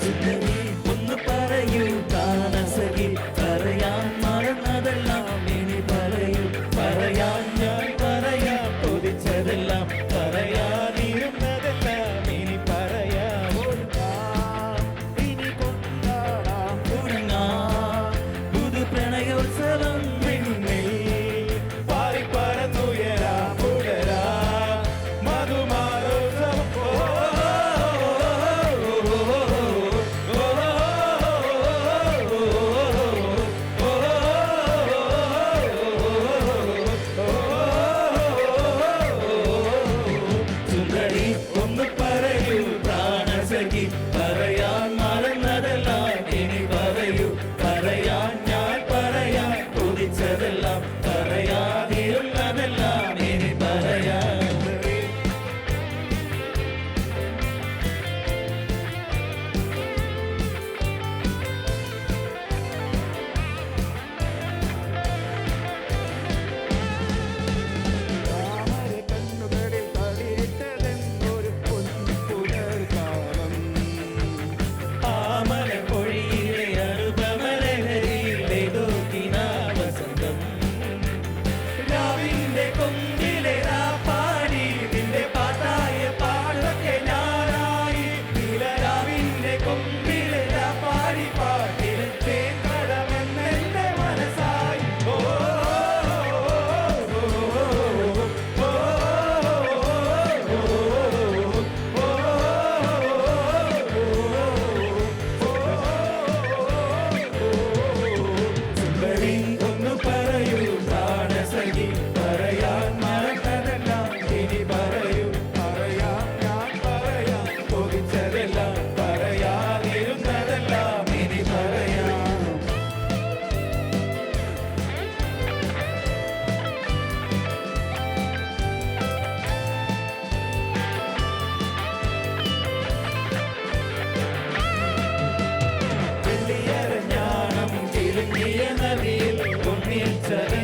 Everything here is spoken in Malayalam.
സുന്ദരി ഒന്ന് പറയൂ താനസഖി പറയാൻ മറന്നതെല്ലാം ഇനി പറയൂ പറയാൻ ഞാൻ പറയാൻ കൊതിച്ചതെല്ലാം പറയാതിരുന്നതെല്ലാം ഇനി പറയാം ഇനി കൊണ്ടാടാം തുടങ്ങാം പുതു പ്രണയോത്സവം പിന്നിൽ പാറിപ്പറന്നുയരാം പുലരാം മധുമാരോത്സവം സുന്ദരി ഒന്ന് പറയൂ പ്രാണസഖി പറയാൻ മറന്നതെല്ലാം ഇനി പറയൂ പറയാൻ ഞാൻ പറയാൻ കൊതിച്ചതെല്ലാം പറയാതിരുന്നതെല്ലാം ഇനി പറയാം കണ്ണുകളിൽ തളിരിട്ടതെന്നൊരു പൊൻപുലർകാലം ആമലപ്പൊഴിയിലെ അനുപമലഹരിയിലെ വസന്തം രാവിന്റെ കൊമ്പിലെ പാടി നിന്റെ പാട്ടായ പാട്ടൊക്കെ ഞാനായി രാവിന്റെ കൊമ്പിലെ പാടി പാട്ടിലെ തേക്കടമെന്നെന്റെ മനസ്സായി ഓ സുന്ദരി ഒന്ന് പറയൂ പ്രാണസഖി പറയാൻ മറന്നതെല്ലാം ഇനി പറയൂ പറയാൻ ഞാൻ പറയാൻ കൊതിച്ചതെല്ലാം പറയാതിരുന്നതെല്ലാം ഇനി പറയാം വെള്ളിയരഞ്ഞാണം കിലുങ്ങിയ നദിയിൽ പൊന്നിൽ ചതി